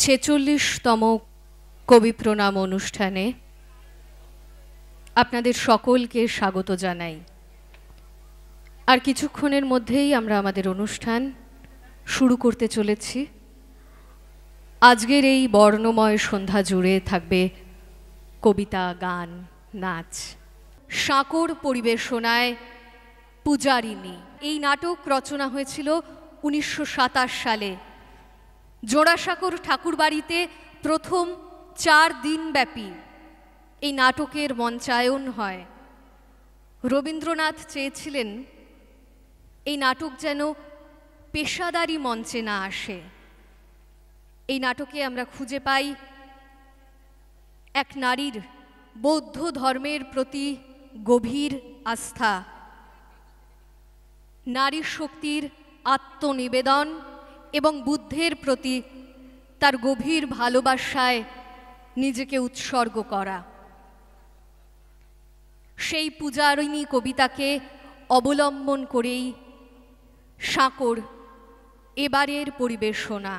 46তম কবি প্রণাম অনুষ্ঠানে আপনাদের সকলকে স্বাগত জানাই। আর কিছুক্ষণের মধ্যেই আমরা আমাদের অনুষ্ঠান শুরু করতে চলেছি। আজকের এই বর্ণময় সন্ধ্যা জুড়ে থাকবে কবিতা, গান, নাচ। সাঁকোর পরিবেশনায় পূজারিণী এই নাটক রচনা হয়েছিল 1927 সালে। জোড়াসাঁকোর ঠাকুরবাড়িতে প্রথম 4 দিনব্যাপী এই নাটকের মঞ্চায়ন হয়। রবীন্দ্রনাথ চেয়েছিলেন এই নাটক যেন পেশাদারি মঞ্চে না আসে। এই নাটকে আমরা খুঁজে পাই এক নারীর বৌদ্ধ ধর্মের প্রতি গভীর আস্থা, নারী শক্তির আত্মনিবেদন এবং বুদ্ধের প্রতি তার গভীর ভালোবাসায় নিজেকে উৎসর্গ করা। সেই পূজারিণী কবিতাকে অবলম্বন করেই সাঁকোর এবারের পরিবেশনা।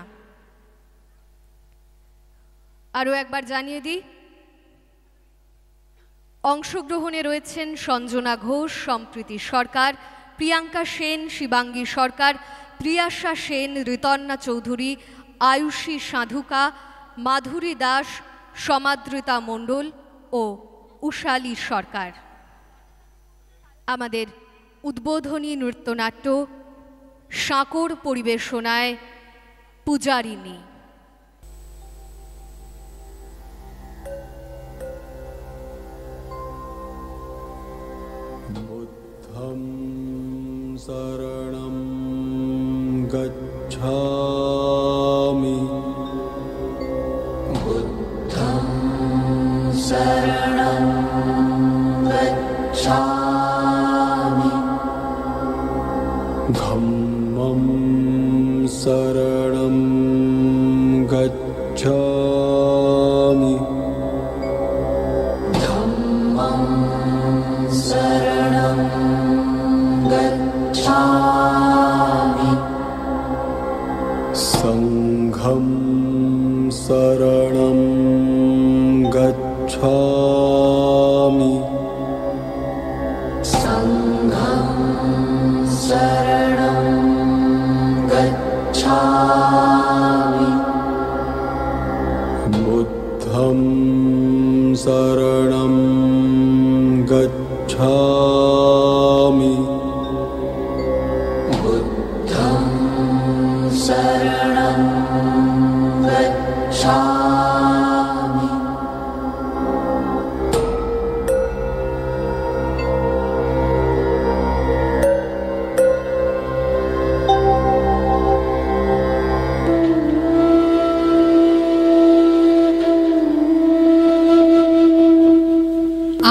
আরও একবার জানিয়ে দিই, অংশগ্রহণে রয়েছেন সঞ্জনা ঘোষ, সম্প্রীতি সরকার, প্রিয়াঙ্কা সেন, শিবাঙ্গী সরকার, প্রিয়াশা সেন, ঋতন্না চৌধুরী, আয়ুষী সাধুকা, মাধুরী দাস, সমাদৃতা মণ্ডল ও উষালী সরকার। আমাদের উদ্বোধনী নৃত্যনাট্য সাঁকোর পরিবেশনায় পূজারিণী। বুদ্ধং শরণং গচ্ছামি, বুদ্ধং শরণং গচ্ছামি, ধম্মং শরণং গচ্ছামি, ধম্মং শরণং গচ্ছামি, সংঘং শরণং গচ্ছামি, সংঘং শরণং গচ্ছামি, বুদ্ধং শরণং গচ্ছামি, বুদ্ধং শরণং গচ্ছামি।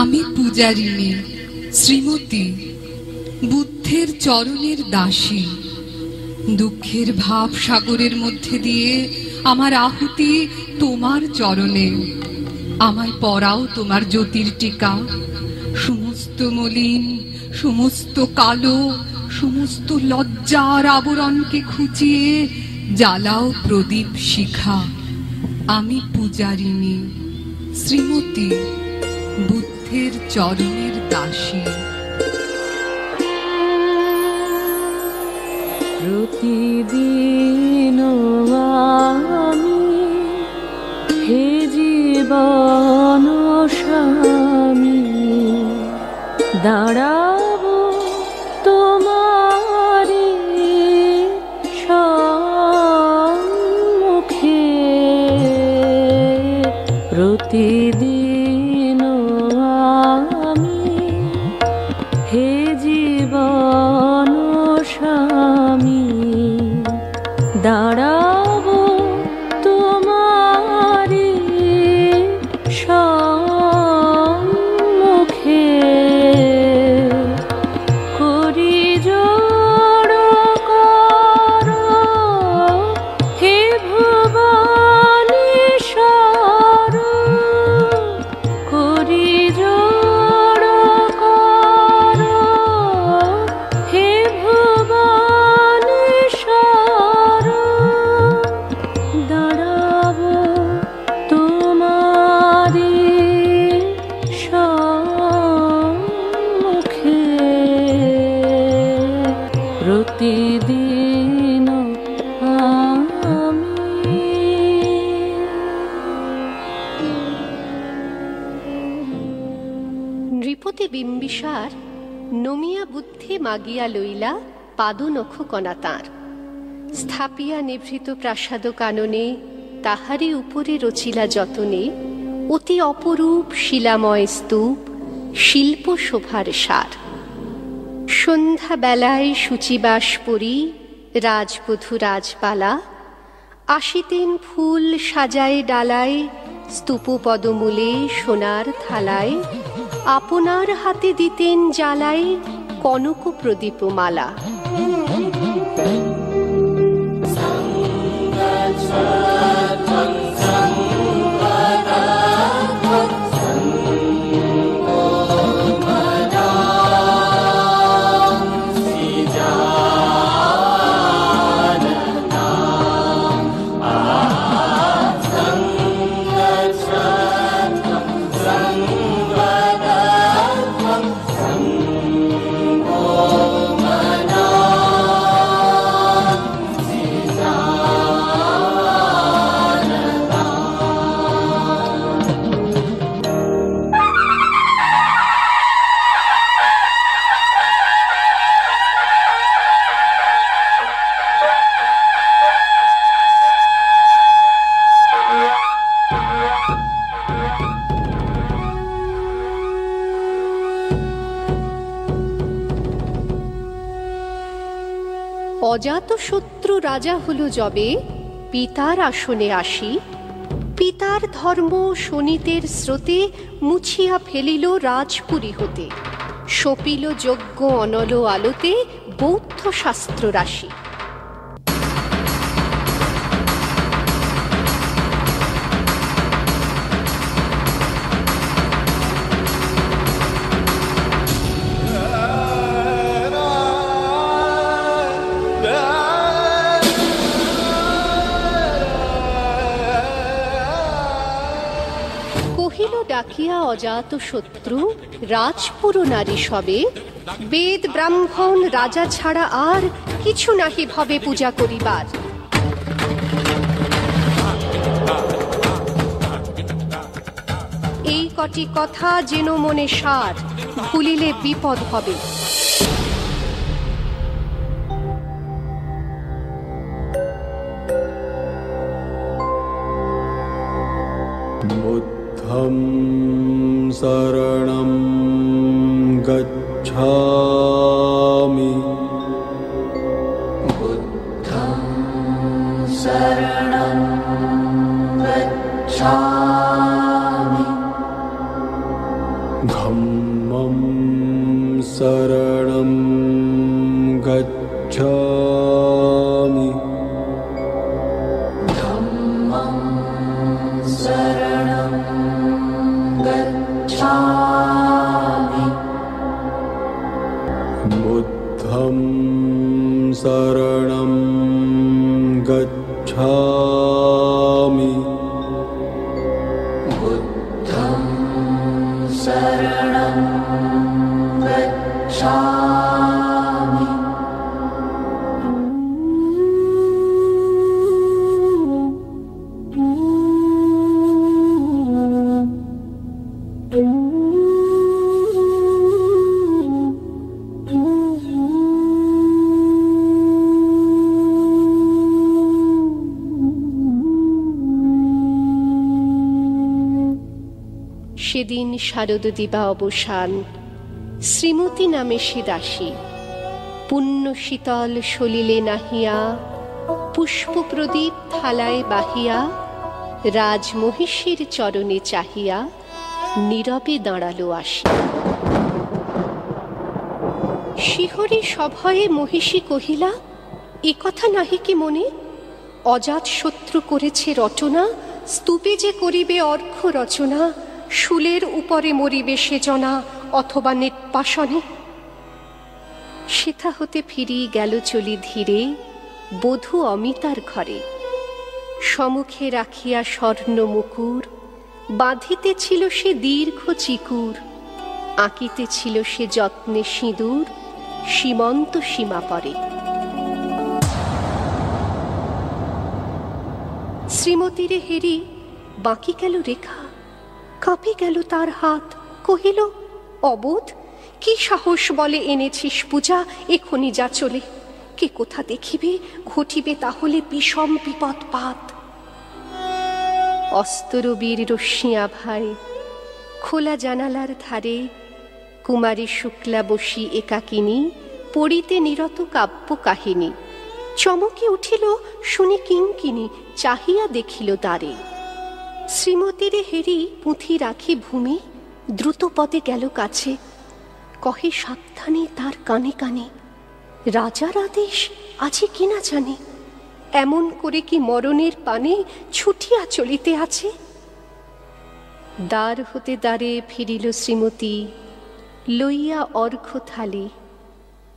আমি পূজারিণী, শ্রীমতী, বুদ্ধের চরণের দাসী। দুঃখের ভাব সাগরের মধ্যে দিয়ে আমার আহুতি তোমার চরণে। আমায় পরাও তোমার জ্যোতির টিকা, সমস্ত মলিন, সমস্ত কালো, সমস্ত লজ্জার আবরণকে খুঁচিয়ে জ্বালাও প্রদীপ শিখা। আমি পূজারিণী, শ্রীমতী, বুদ্ধের চরণের দাসী। প্রতিদিন আমি হে জীবন স্বামী দাঁড়াবো তোমারি সম্মুখে। প্রতিদিন আমি হে জীবন স্বামী দাঁড়াবো তোমারি সম্মুখে। করি জোড় করো হে ভুবনেশ্বর, করি জোড় করো হে ভুবনেশ্বর। প্রতিদিন আমি। নৃপতি বিম্বিসার নমিয়া বুদ্ধি মাগিয়া লইলা পাদনখ কণা তাঁর, স্থাপিয়া নিভৃত প্রাসাদ কাননে তাহারি উপরে রচিলা যতনে অতি অপরূপ শিলাময় স্তূপ শিল্প শোভার সার। সন্ধ্যা বেলায় শুচিবাস পরি রাজবধূ রাজবালা, আসিতেন ফুল সাজায় ডালায় স্তূপ পদমূলে সোনার থালায়, আপনার হাতে দিতেন জ্বালায় কনক প্রদীপমালা। অজাতশত্রু রাজা হল যবে পিতার আসনে আসি, পিতার ধর্ম শোণিতের স্রোতে মুছিয়া ফেলিল রাজপুরী হতে, সপিল যজ্ঞ অনল আলোতে বৌদ্ধ শাস্ত্র রাশি। ডাকিয়া অজাতশত্রু রাজপুর নারী সবে, বেদ ব্রাহ্মণ রাজা ছাড়া আর কিছু নাহি ভবে পূজা করিবার। এই কটি কথা যেন মনে সার, ভুলিলে বিপদ হবে। बुद्धं शरणं गच्छामि। बुद्धं शरणं गच्छामि। धम्मं शरणं गच्छामि। धम्मं शरणं गच्छामि। बुद्धं शरणं गच्छामि। बुद्धं शरणं गच्छामि। সেদিন শারদ দিবা অবসান, শ্রীমতী নামে সে দাসী, পুণ্য শীতল সলিলে নাহিয়া, পুষ্প প্রদীপ থালায় বাহিয়া, রাজমহিষীর চরণে চাহিয়া নীরবে দাঁড়ালো আসি। শিহরে সভয়ে মহিষী কহিলা, এ কথা নাহি কি মনে? অজাত শত্রু করেছে রটনা, স্তূপে যে করিবে অর্ঘ্য রচনা, শুলের উপরে মরিবে সে জনা, অথবা নির্বাসনে। সেথা হতে ফিরিয়ে গেল চলি ধীরে বধূ অমিতার ঘরে, সম্মুখে রাখিয়া স্বর্ণ মুকুর, বাঁধিতেছিল সে দীর্ঘ চিকুর, আঁকিতেছিল সে যত্নে সিঁদুর, সীমন্ত সীমা পরে। শ্রীমতীরে হেরি বাকি গেল রেখা, কাঁপে গেল তার হাত, কহিল, অবোধ, কি সাহস বলে এনেছিস পূজা, এখনি যা চলে। কে কোথা দেখিবে, ঘটিবে তাহলে বিষম বিপদপাত। অস্তরবীর রশ্মি আভায় খোলা জানালার ধারে কুমারী শুক্লা বসি একাকিনী পড়িতে নিরত কাব্য কাহিনী। চমকে উঠিল শুনে কিঙ্কিনী, চাহিয়া দেখিল দ্বারে। শ্রীমতীরে হেরি পুঁথি রাখি ভূমি, দ্রুত পদে গেল কাছে, কহে সাবধানে তার কানে কানে, রাজার আদেশ আছে কিনা জানে, এমন করে কি মরণের পানে ছুটিয়া চলিতে আছে। দ্বার হতে দ্বারে ফিরিল শ্রীমতী, লইয়া অর্ঘ্য থালি।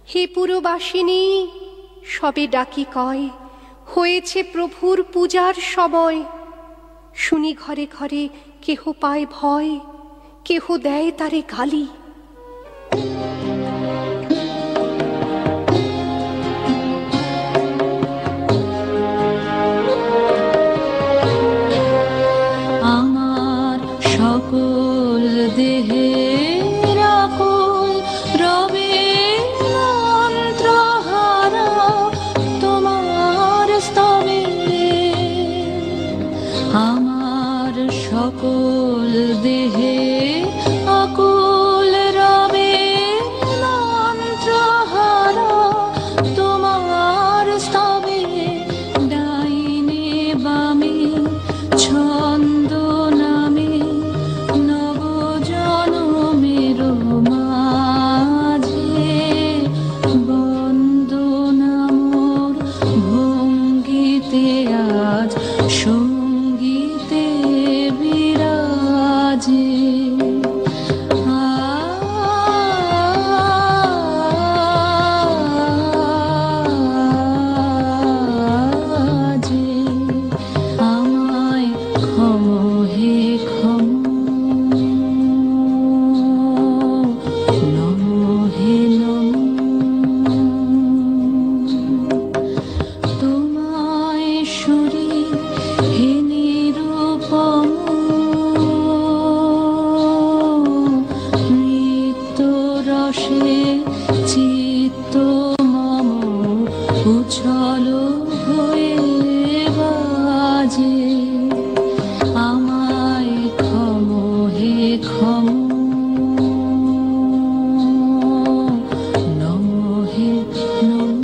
হে পুরবাসিনী, সবে ডাকি কয়, হয়েছে প্রভুর পূজার সময়। শুনি ঘরে ঘরে কেহ পায় ভয়, কেহ দেয় তারে গালি। আমার সকল দেহের আকুল রবে মন্ত্রহারা তোমার স্তবে। আমার সকল দেহে আকুল রবে মন্ত্রহারা তোমার স্তবে। ডাইনে বামে ছন্দ নামে নব জনমের মাঝে, বন্দনামোর ভঙ্গিতে আজ সঙ্গীতে বিরাজে। আজে আমায় ক্ষম হে ক্ষম, নম হে নম। তোমায় সুরে হে নিরূপম, নৃত্য রসে চিত্ত মম উচ্ছল হয়ে বাজে। আমায় ক্ষম হে ক্ষম, নম হে নম।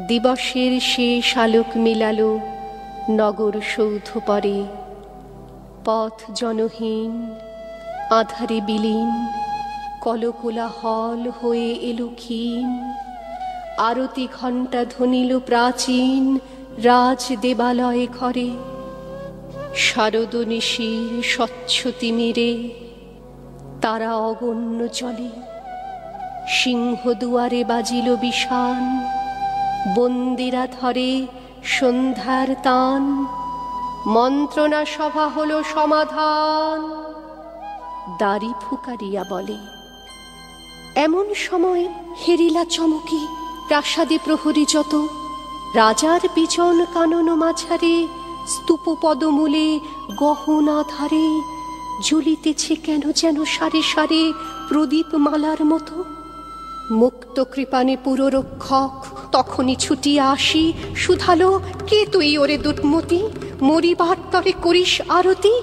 দিবসের শেষ আলোক মিলালো নগর সৌধ পরে, পথ জনহীন আধারে বিলীন, কলকোলাহল হয়ে এলো ক্ষীণ। আরতি ঘণ্টা ধ্বনিল প্রাচীন রাজ দেবালয়ে ঘরে। শারদ নিশির স্বচ্ছ তিমিরে তারা অগণ্য জলে। সিংহ দুয়ারে বাজিল বিষান, বন্দিরা ধরে সন্ধ্যার তান। মন্ত্রণা সভা হলো সমাধান, দাড়ি ফুকারিয়া বলে। এমন সময় হেরিলা চমকি, প্রাসাদে প্রহরী যত। রাজার বিজন কানন মাঝারে, স্তূপ পদমূলে গহনা ধারে জ্বলিতেছে কেন যেন সারে সারে প্রদীপ মালার মতো। মুক্ত কৃপানে পুররক্ষক তখনই ছুটিয়া আসি, শুধালো, কে তুই ওরে দুর্মতি, মরিবার তরে করিস আরতি।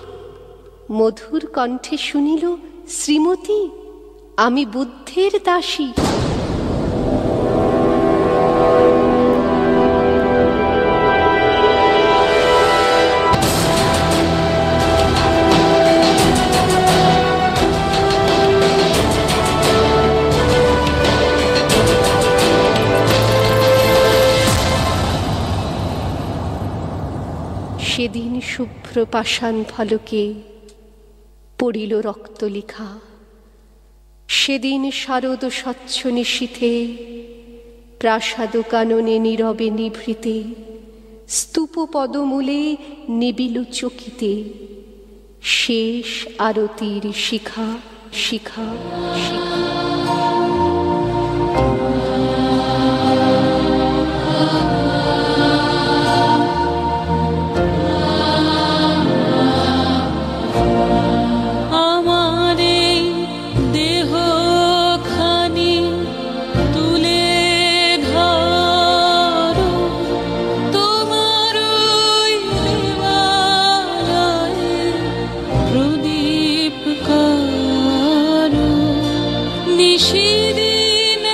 মধুর কণ্ঠে শুনিল, শ্রীমতী, আমি বুদ্ধের দাসী। সেদিন শুভ্র পাষাণ ফলকে পড়িল রক্ত লিখা। সেদিন শারদ স্বচ্ছ নিশীথে প্রাসাদ কাননে নীরবে নিভৃতে। স্তূপ পদমূলে নিবিল চকিতে শেষ আরতির শিখা শিখা শিখা। নিশিদিন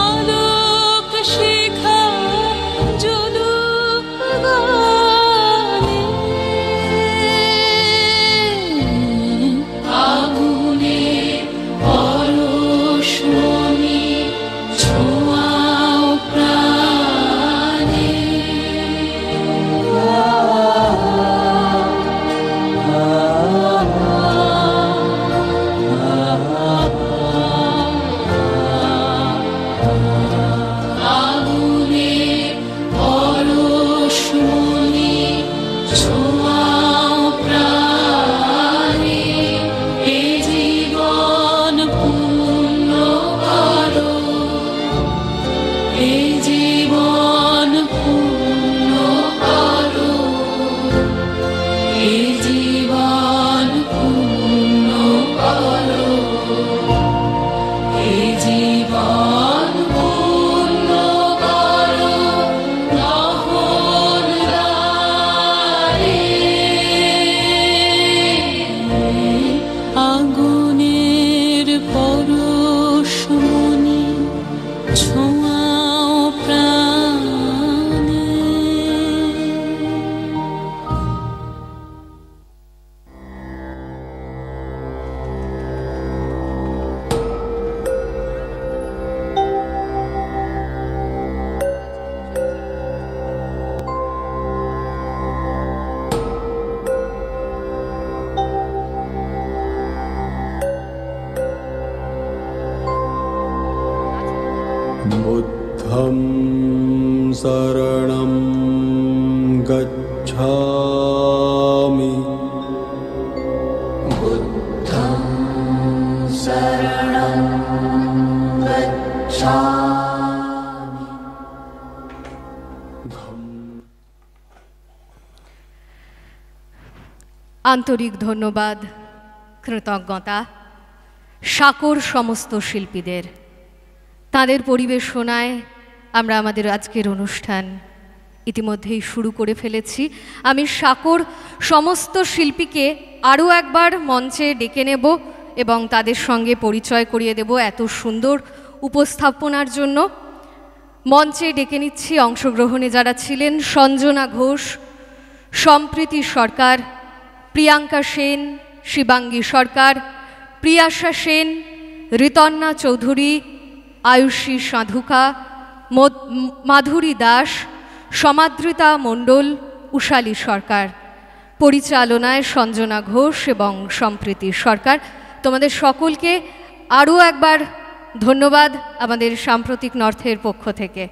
আলোক শিখা জ্বলুক গানে। আগুনের পরশমণি ছোঁয়াও প্রাণে। আগুনের পরশমণি ছোঁয়াও প্রাণে। এ জীবন পূর্ণ করো, এ জীবন পূর্ণ করো, এ জীবন পূর্ণ করো, এ জীবন পূর্ণ করো দহন দ্বারে। আগুনের পরশমণি ছোঁয়াও প্রাণে। बुद्धं शरणं गच्छामि बुद्धं शरणं गच्छामि। আন্তরিক ধন্যবাদ, কৃতজ্ঞতা সাকর সমস্ত শিল্পীদের। তাদের পরিবেশনায় আমরা আমাদের আজকের অনুষ্ঠান ইতিমধ্যেই শুরু করে ফেলেছি। আমি সাকর সমস্ত শিল্পীকে আরও একবার মঞ্চে ডেকে নেব এবং তাদের সঙ্গে পরিচয় করিয়ে দেব এত সুন্দর উপস্থাপনার জন্য। মঞ্চে ডেকে নিচ্ছি অংশগ্রহণে যারা ছিলেন: সঞ্জনা ঘোষ, সম্প্রীতি সরকার, প্রিয়াঙ্কা সেন, শিবাঙ্গী সরকার, প্রিয়াশা সেন, ঋতন্না চৌধুরী, আয়ুষী সাধুকা, মাধুরী দাস, সমাদৃতা মণ্ডল, উষালী সরকার। পরিচালনায় সঞ্জনা ঘোষ এবং সম্প্রীতি সরকার। তোমাদের সকলকে আরও একবার ধন্যবাদ আমাদের সাম্প্রতিক নর্থের পক্ষ থেকে।